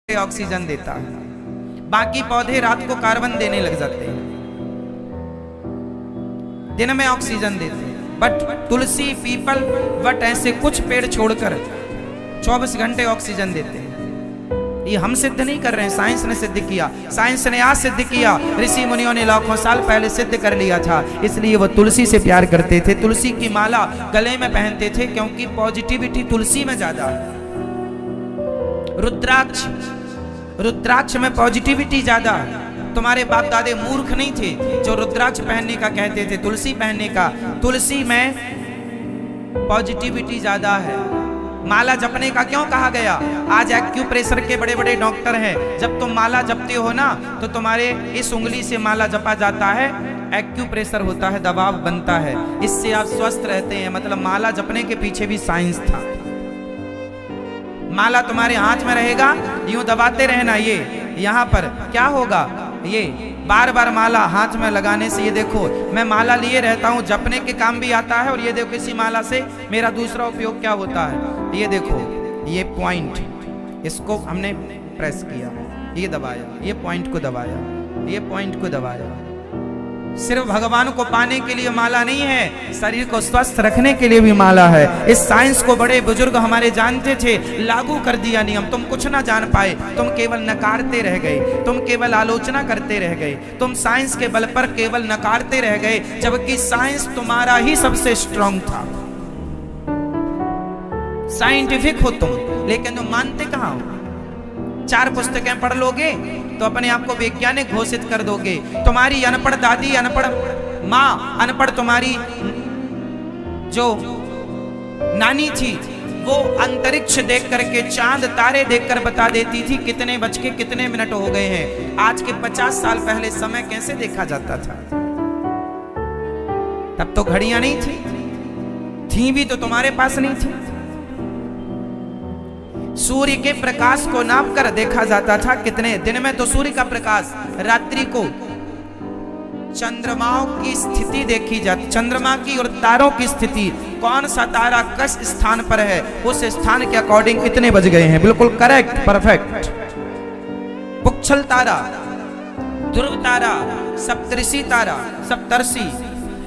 Oxygen देता है, बाकी पौधे रात को कार्बन देने लग जाते हैं, दिन में ऑक्सीजन देते हैं। बट तुलसी, पीपल, वट ऐसे कुछ पेड़ छोड़कर 24 घंटे ऑक्सीजन देते हैं। ये हम सिद्ध नहीं कर रहे हैं, साइंस ने सिद्ध किया। साइंस ने आज सिद्ध किया, ऋषि मुनियों ने लाखों साल पहले सिद्ध कर लिया था। इसलिए वो तुलसी से प्यार करते थे, तुलसी की माला गले में पहनते थे, क्योंकि पॉजिटिविटी तुलसी में ज्यादा है। रुद्राक्ष में पॉजिटिविटी ज्यादा है। तुम्हारे बाप दादे मूर्ख नहीं थे जो रुद्राक्ष पहनने का कहते थे, तुलसी पहनने का। तुलसी में पॉजिटिविटी ज्यादा है। माला जपने का क्यों कहा गया? आज एक्यूप्रेशर के बड़े बड़े डॉक्टर हैं, जब तुम माला जपते हो ना तो तुम्हारे इस उंगली से माला जपा जाता है, एक्यूप्रेशर होता है, दबाव बनता है, इससे आप स्वस्थ रहते हैं। मतलब माला जपने के पीछे भी साइंस था। माला तुम्हारे हाथ में रहेगा, यूं दबाते रहना, ये यहाँ पर क्या होगा, ये बार बार माला हाथ में लगाने से, ये देखो मैं माला लिए रहता हूँ, जपने के काम भी आता है। और ये देखो इसी माला से मेरा दूसरा उपयोग क्या होता है, ये देखो ये पॉइंट, इसको हमने प्रेस किया, ये दबाया, ये पॉइंट को दबाया, ये पॉइंट को दबाया। सिर्फ भगवान को पाने के लिए माला नहीं है, शरीर को स्वस्थ रखने के लिए भी माला है। इस साइंस को बड़े बुजुर्ग हमारे जानते थे, लागू कर दिया नियम। तुम कुछ ना जान पाए, तुम केवल नकारते रह गए, तुम केवल आलोचना करते रह गए, तुम साइंस के बल पर केवल नकारते रह गए, जबकि साइंस तुम्हारा ही सबसे स्ट्रांग था। साइंटिफिक हो तुम, लेकिन तुम मानते कहां हो? 4 पुस्तकें पढ़ लोगे तो अपने आप को वैज्ञानिक घोषित कर दोगे। तुम्हारी अनपढ़ दादी, अनपढ़ माँ, अनपढ़ तुम्हारी जो नानी थी, वो अंतरिक्ष देख करके, चांद तारे देखकर बता देती थी कितने बज के कितने मिनट हो गए हैं। आज के 50 साल पहले समय कैसे देखा जाता था? तब तो घड़ियां नहीं थी भी तो तुम्हारे पास नहीं थी। सूर्य के प्रकाश को नाप कर देखा जाता था कितने दिन में तो सूर्य का प्रकाश, रात्रि को चंद्रमाओं की स्थिति देखी जाती, चंद्रमा की और तारों की स्थिति, कौन सा तारा किस स्थान पर है, उस स्थान के अकॉर्डिंग कितने बज गए हैं, बिल्कुल करेक्ट, परफेक्ट। पुच्छल तारा, ध्रुव तारा, सप्तऋषि तारा, सप्तर्षि,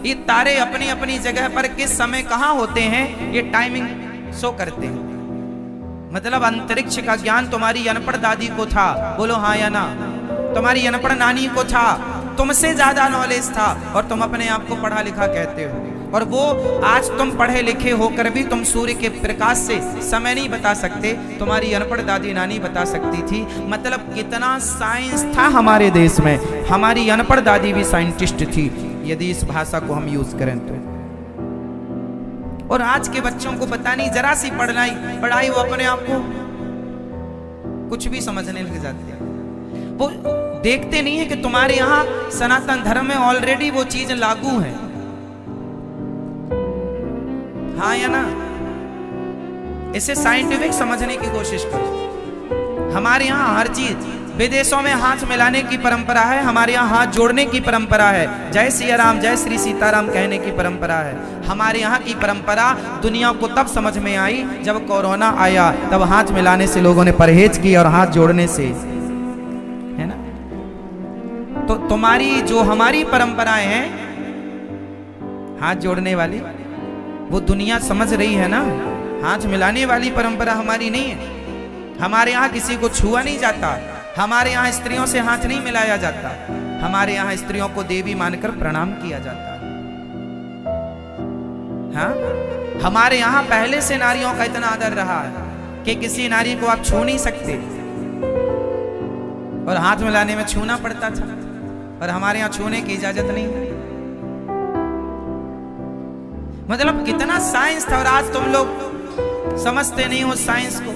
ये तारे अपनी अपनी जगह पर किस समय कहां होते हैं, ये टाइमिंग शो करते हैं। मतलब अंतरिक्ष का ज्ञान तुम्हारी अनपढ़ दादी को था, बोलो हाँ या ना? तुम्हारी अनपढ़ नानी को था, तुमसे ज्यादा नॉलेज था, और तुम अपने आप को पढ़ा लिखा कहते हो। और वो आज तुम पढ़े लिखे होकर भी तुम सूर्य के प्रकाश से समय नहीं बता सकते, तुम्हारी अनपढ़ दादी नानी बता सकती थी। मतलब कितना साइंस था हमारे देश में। हमारी अनपढ़ दादी भी साइंटिस्ट थी, यदि इस भाषा को हम यूज करें तो। और आज के बच्चों को पता नहीं, जरा सी पढ़ाई वो अपने आप को कुछ भी समझने लग जाते हैं। वो देखते नहीं है कि तुम्हारे यहां सनातन धर्म में ऑलरेडी वो चीज लागू है, हाँ या ना? इसे साइंटिफिक समझने की कोशिश करो। हमारे यहाँ हर चीज, विदेशों में हाथ मिलाने की परंपरा है, हमारे यहाँ हाथ जोड़ने की परंपरा है, जय सिया राम, जय श्री सीताराम कहने की परंपरा है। हमारे यहाँ की परंपरा दुनिया को तब समझ में आई जब कोरोना आया, तब हाथ मिलाने से लोगों ने परहेज किया और हाथ जोड़ने से, है ना? तो तुम्हारी जो हमारी परंपराएं हैं हाथ जोड़ने वाली, वो दुनिया समझ रही है ना। हाथ मिलाने वाली परंपरा हमारी नहीं है। हमारे यहाँ किसी को छुआ नहीं जाता, हमारे यहाँ स्त्रियों से हाथ नहीं मिलाया जाता, हमारे यहाँ स्त्रियों को देवी मानकर प्रणाम किया जाता है। हाँ, हमारे यहाँ पहले से नारियों का इतना आदर रहा है कि किसी नारी को आप छू नहीं सकते, और हाथ मिलाने में छूना पड़ता था, और हमारे यहाँ छूने की इजाजत नहीं है। मतलब कितना साइंस था, और आज तुम लोग समझते नहीं हो साइंस को।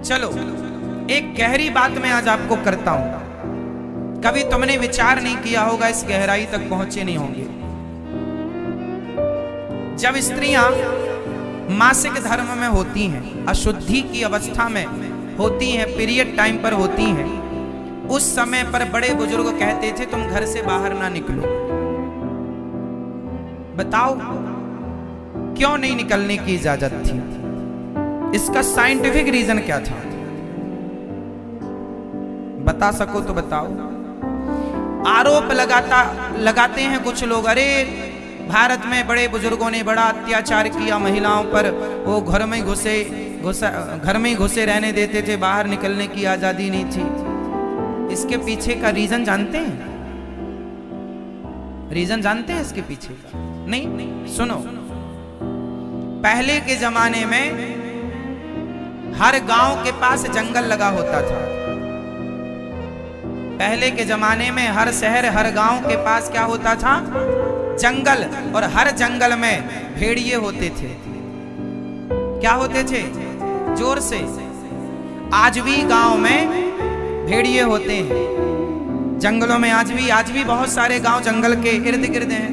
चलो एक गहरी बात मैं आज आपको करता हूं, कभी तुमने विचार नहीं किया होगा, इस गहराई तक पहुंचे नहीं होंगे। जब स्त्रियां मासिक धर्म में होती हैं, अशुद्धि की अवस्था में होती हैं, पीरियड टाइम पर होती हैं, उस समय पर बड़े बुजुर्ग कहते थे तुम घर से बाहर ना निकलो। बताओ क्यों नहीं निकलने की इजाजत थी? इसका साइंटिफिक रीजन क्या था? बता सको तो बताओ। आरोप लगाते हैं कुछ लोग, अरे भारत में बड़े बुजुर्गों ने बड़ा अत्याचार किया महिलाओं पर, वो घर में घुसे रहने देते थे, बाहर निकलने की आजादी नहीं थी। इसके पीछे का रीजन जानते हैं? रीजन जानते हैं इसके पीछे का? नहीं? सुनो, पहले के जमाने में हर गांव के पास जंगल लगा होता था। पहले के जमाने में हर शहर हर गांव के पास क्या होता था? जंगल। और हर जंगल में भेड़िए होते थे। क्या होते थे? जोर से। आज भी गांव में भेड़िए होते हैं जंगलों में। आज भी बहुत सारे गांव जंगल के इर्द गिर्द हैं।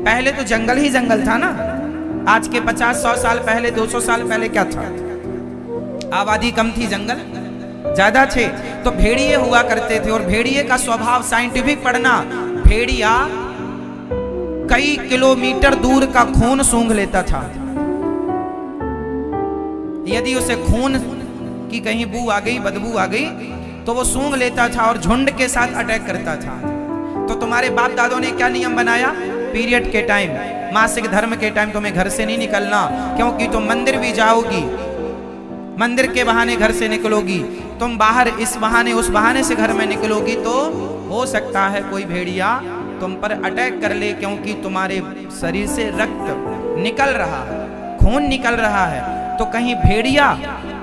पहले तो जंगल ही जंगल था ना। आज के 50-100 साल पहले, 200 साल पहले क्या था? आबादी कम थी, जंगल ज्यादा थे, तो भेड़िए हुआ करते थे। और भेड़िए का स्वभाव साइंटिफिक पढ़ना, भेड़िया कई किलोमीटर दूर का खून सूंघ लेता था। यदि उसे खून की कहीं बू आ गई, बदबू आ गई, तो वो सूंघ लेता था और झुंड के साथ अटैक करता था। तो तुम्हारे बाप दादों ने क्या नियम बनाया? पीरियड के टाइम, मासिक धर्म के टाइम तुम्हें घर से नहीं निकलना, क्योंकि तुम मंदिर भी जाओगी, मंदिर के बहाने घर से निकलोगी, तुम बाहर इस बहाने उस बहाने से घर में निकलोगी, तो हो सकता है कोई भेड़िया तुम पर अटैक कर ले, क्योंकि तुम्हारे शरीर से रक्त निकल रहा है, खून निकल रहा है, तो कहीं भेड़िया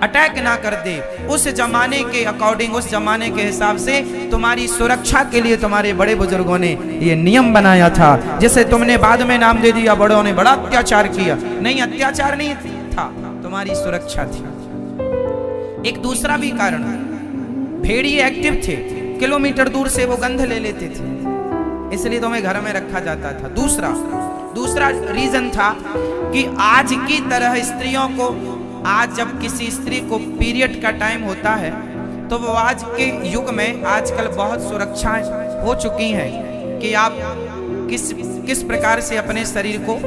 अटैक ना कर दे। उस जमाने के अकॉर्डिंग, उस जमाने के हिसाब से तुम्हारी सुरक्षा के लिए तुम्हारे बड़े बुजुर्गों ने ये नियम बनाया था, जिसे तुमने बाद में नाम दे दिया बड़ों ने बड़ा अत्याचार किया। नहीं, अत्याचार नहीं था, तुम्हारी सुरक्षा थी। एक दूसरा भी कारण, भेड़िए एक्टिव थे, किलोमीटर दूर से वो गंध ले लेते थे, इसलिए तुम्हें घर में रखा जाता था। दूसरा रीजन था कि आज की तरह स्त्रियों को, आज जब किसी स्त्री को पीरियड का टाइम होता है, तो वो आज के युग में आजकल बहुत सुरक्षाएं हो चुकी हैं कि आप किस प्रकार से अपने शरीर को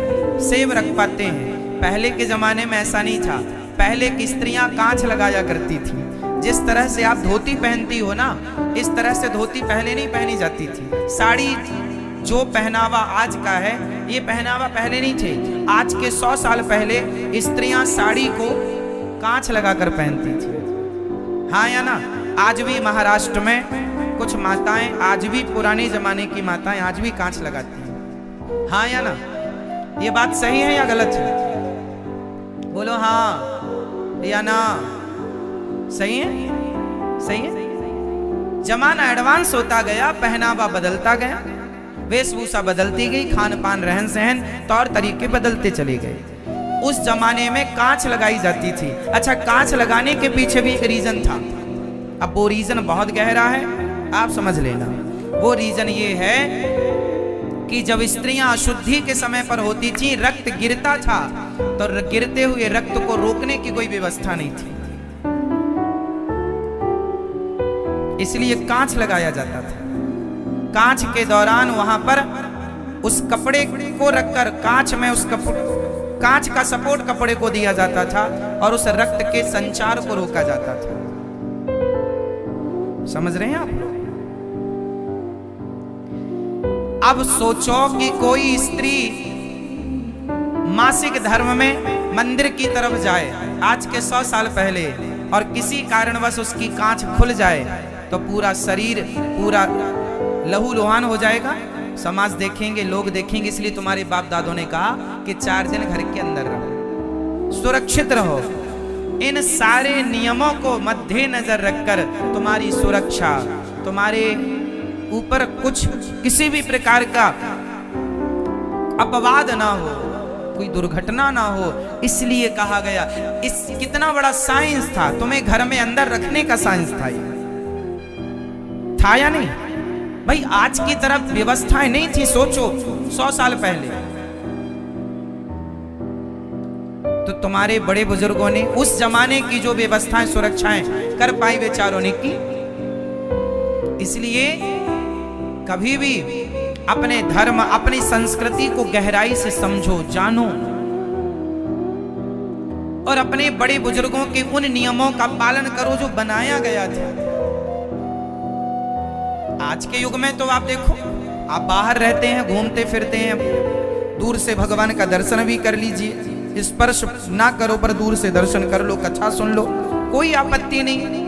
सेव रख पाते हैं। पहले के जमाने में ऐसा नहीं था। पहले की स्त्रियां कांच लगाया करती थी। जिस तरह से आप धोती पहनती हो ना, इस तरह से धोती पहले नहीं पहनी जाती थी। साड़ी जो पहनावा आज का है, ये पहनावा पहले नहीं थे। आज के 100 साल पहले स्त्रियां साड़ी को कांच लगाकर पहनती थी। हाँ या ना? आज भी महाराष्ट्र में कुछ माताएं, आज भी पुराने जमाने की माताएं आज भी कांच लगाती हैं। हाँ या ना? ये बात सही है या गलत है? बोलो हाँ या ना। सही है? सही है। जमाना एडवांस होता गया, पहनावा बदलता गया, वेशभूषा बदलती गई, खान पान रहन सहन तौर तरीके बदलते चले गए। उस जमाने में कांच लगाई जाती थी। अच्छा, कांच लगाने के पीछे भी एक रीजन था। अब वो रीजन बहुत गहरा है, आप समझ लेना। वो रीजन ये है कि जब स्त्रियां अशुद्धि के समय पर होती थी, रक्त गिरता था, तो गिरते हुए रक्त को रोकने की कोई व्यवस्था नहीं थी, इसलिए कांच लगाया जाता था। कांच के दौरान वहां पर उस कपड़े को रखकर कांच में कांच का सपोर्ट कपड़े को दिया जाता था और उस रक्त के संचार को रोका जाता था। समझ रहे हैं आप लोग? अब सोचो कि कोई स्त्री मासिक धर्म में मंदिर की तरफ जाए आज के 100 साल पहले, और किसी कारणवश उसकी कांच खुल जाए, तो पूरा शरीर पूरा लहूलुहान हो जाएगा। समाज देखेंगे, लोग देखेंगे। इसलिए तुम्हारे बाप दादों ने कहा कि 4 दिन घर के अंदर रहो, सुरक्षित रहो। इन सारे नियमों को मद्देनजर रखकर तुम्हारी सुरक्षा, तुम्हारे ऊपर कुछ किसी भी प्रकार का अपवाद ना हो, कोई दुर्घटना ना हो, इसलिए कहा गया। इस कितना बड़ा साइंस था, तुम्हें घर में अंदर रखने का साइंस था या नहीं भाई? आज की तरफ व्यवस्थाएं नहीं थी। सोचो 100 साल पहले तो तुम्हारे बड़े बुजुर्गों ने उस जमाने की जो व्यवस्थाएं, सुरक्षाएं कर पाई, बेचारों ने की। इसलिए कभी भी अपने धर्म, अपनी संस्कृति को गहराई से समझो, जानो, और अपने बड़े बुजुर्गों के उन नियमों का पालन करो जो बनाया गया था। आज के युग में तो आप देखो, आप बाहर रहते हैं, घूमते फिरते हैं, दूर से भगवान का दर्शन भी कर लीजिए, स्पर्श ना करो पर दूर से दर्शन कर लो, कथा सुन लो, कोई आपत्ति नहीं।